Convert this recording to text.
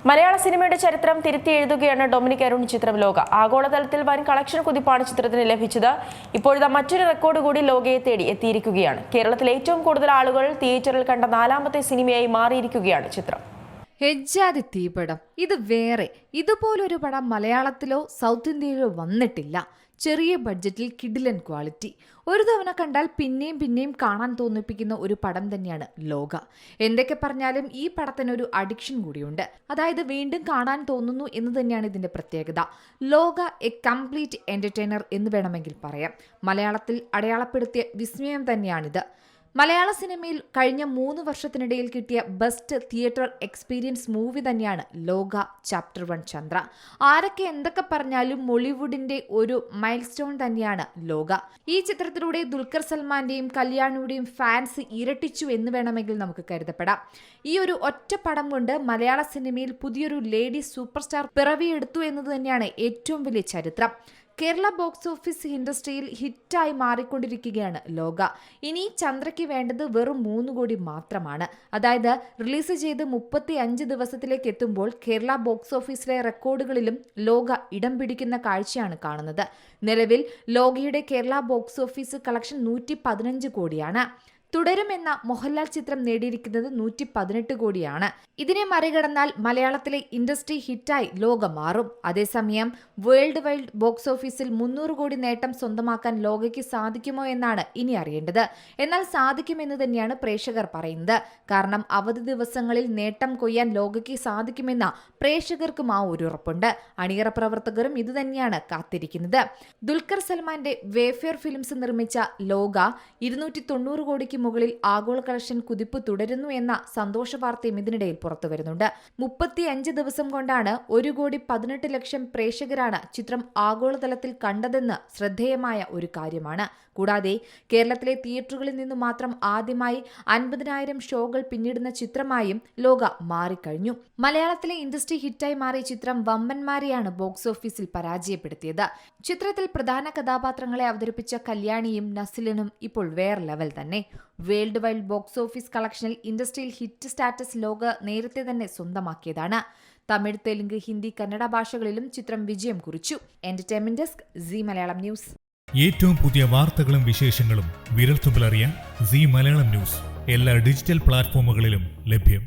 മലയാള സിനിമയുടെ ചരിത്രം തിരുത്തി എഴുതുകയാണ് ഡൊമിനിക് അരുൺ ചിത്രം ലോക. ആഗോളതലത്തിൽ വൻ കളക്ഷൻ കുതിപ്പാണ് ചിത്രത്തിന് ലഭിച്ചത്. ഇപ്പോഴത്തെ മറ്റൊരു റെക്കോർഡ് കൂടി ലോകയെ തേടി എത്തിയിരിക്കുകയാണ്. കേരളത്തിൽ ഏറ്റവും കൂടുതൽ ആളുകൾ തിയേറ്ററിൽ കണ്ട 4ാമത്തെ സിനിമയായി മാറിയിരിക്കുകയാണ് ചിത്രം. ഹെജ്ജാതി തീപടം, ഇത് വേറെ. ഇതുപോലൊരു പടം മലയാളത്തിലോ സൗത്ത് ഇന്ത്യയിലോ വന്നിട്ടില്ല. ചെറിയ ബഡ്ജറ്റിൽ കിഡിലൻ ക്വാളിറ്റി. ഒരു തവണ കണ്ടാൽ പിന്നെയും കാണാൻ തോന്നിപ്പിക്കുന്ന ഒരു പടം തന്നെയാണ് ലോക. എന്തൊക്കെ പറഞ്ഞാലും ഈ പടത്തിനൊരു അഡിക്ഷൻ കൂടിയുണ്ട്. അതായത് വീണ്ടും കാണാൻ തോന്നുന്നു എന്ന് തന്നെയാണ് ഇതിന്റെ പ്രത്യേകത. ലോക എ കംപ്ലീറ്റ് എന്റർടൈനർ എന്ന് വേണമെങ്കിൽ പറയാം. മലയാളത്തിൽ അടയാളപ്പെടുത്തിയ വിസ്മയം തന്നെയാണിത്. മലയാള സിനിമയിൽ കഴിഞ്ഞ 3 വർഷത്തിനിടയിൽ കിട്ടിയ ബെസ്റ്റ് തിയേറ്റർ എക്സ്പീരിയൻസ് മൂവി തന്നെയാണ് ലോക ചാപ്റ്റർ 1 ചന്ദ്ര. ആരൊക്കെ എന്തൊക്കെ പറഞ്ഞാലും മോളിവുഡിന്റെ ഒരു മൈൽ സ്റ്റോൺ തന്നെയാണ് ലോക. ഈ ചിത്രത്തിലൂടെ ദുൽഖർ സൽമാന്റെയും കല്യാണിയുടെയും ഫാൻസ് ഇരട്ടിച്ചു എന്ന് വേണമെങ്കിൽ നമുക്ക് കരുതപ്പെടാം. ഈ ഒരു ഒറ്റ പടം കൊണ്ട് മലയാള സിനിമയിൽ പുതിയൊരു ലേഡി സൂപ്പർ സ്റ്റാർ പിറവിയെടുത്തു എന്നത് തന്നെയാണ് ഏറ്റവും വലിയ ചരിത്രം. കേരള ബോക്സ് ഓഫീസ് ഇൻഡസ്ട്രിയിൽ ഹിറ്റായി മാറിക്കൊണ്ടിരിക്കുകയാണ് ലോക. ഇനി ചന്ദ്രയ്ക്ക് വേണ്ടത് വെറും 3 കോടി മാത്രമാണ്. അതായത് റിലീസ് ചെയ്ത് 35 ദിവസത്തിലേക്ക് എത്തുമ്പോൾ കേരള ബോക്സ് ഓഫീസിലെ റെക്കോർഡുകളിലും ലോക ഇടം പിടിക്കുന്ന കാഴ്ചയാണ് കാണുന്നത്. നിലവിൽ ലോകയുടെ കേരള ബോക്സ് ഓഫീസ് കളക്ഷൻ 115 കോടിയാണ്. തുടരുമെന്ന മോഹൻലാൽ ചിത്രം നേടിയിരിക്കുന്നത് 118 കോടിയാണ്. ഇതിനെ മറികടന്നാൽ മലയാളത്തിലെ ഇൻഡസ്ട്രി ഹിറ്റായി ലോക മാറും. അതേസമയം വേൾഡ് വൈഡ് ബോക്സ് ഓഫീസിൽ 300 കോടി നേട്ടം സ്വന്തമാക്കാൻ ലോകയ്ക്ക് സാധിക്കുമോ എന്നാണ് ഇനി അറിയേണ്ടത്. എന്നാൽ സാധിക്കുമെന്ന് തന്നെയാണ് പ്രേക്ഷകർ പറയുന്നത്. കാരണം അവധി ദിവസങ്ങളിൽ നേട്ടം കൊയ്യാൻ ലോകയ്ക്ക് സാധിക്കുമെന്ന പ്രേക്ഷകർക്കും ആ ഒരു ഉറപ്പുണ്ട്. അണിയറ പ്രവർത്തകരും ഇതുതന്നെയാണ് കാത്തിരിക്കുന്നത്. ദുൽഖർ സൽമാന്റെ വേഫെയർ ഫിലിംസ് നിർമ്മിച്ച ലോക 290 കോടിക്ക് മുകളിൽ ആഗോള കളക്ഷൻ കുതിപ്പ് തുടരുന്നു എന്ന സന്തോഷ വാർത്തയും ഇതിനിടയിൽ പുറത്തുവരുന്നുണ്ട്. 35 ദിവസം കൊണ്ടാണ് 1,18,00,000 പ്രേക്ഷകരാണ് ചിത്രം ആഗോളതലത്തിൽ കണ്ടതെന്ന് ശ്രദ്ധേയമായ ഒരു കാര്യമാണ്. കൂടാതെ കേരളത്തിലെ തിയേറ്ററുകളിൽ നിന്ന് മാത്രം ആദ്യമായി 50,000 ഷോകൾ പിന്നിടുന്ന ചിത്രമായും ലോക മാറിക്കഴിഞ്ഞു. മലയാളത്തിലെ ഇൻഡസ്ട്രി ഹിറ്റായി മാറിയ ചിത്രം വമ്പന്മാരെയാണ് ബോക്സ് ഓഫീസിൽ പരാജയപ്പെടുത്തിയത്. ചിത്രത്തിൽ പ്രധാന കഥാപാത്രങ്ങളെ അവതരിപ്പിച്ച കല്യാണിയും നസിലിനും ഇപ്പോൾ വേറെ ലെവൽ തന്നെ. വേൾഡ് വൈഡ് ബോക്സ് ഓഫീസ് കളക്ഷനിൽ ഇൻഡസ്ട്രിയിൽ ഹിറ്റ് സ്റ്റാറ്റസ് ലോക നേരത്തെ തന്നെ സ്വന്തമാക്കിയതാണ്. തമിഴ്, തെലുങ്ക്, ഹിന്ദി, കന്നഡ ഭാഷകളിലും ചിത്രം വിജയം കുറിച്ചു. Entertainment desk, C Malayalam news. ഏറ്റവും പുതിയ വാർത്തകളും വിശേഷങ്ങളും വിരൽത്തുമ്പിലറിയാൻ സി മലയാളം ന്യൂസ് എല്ലാ ഡിജിറ്റൽ പ്ലാറ്റ്ഫോമുകളിലും ലഭ്യം.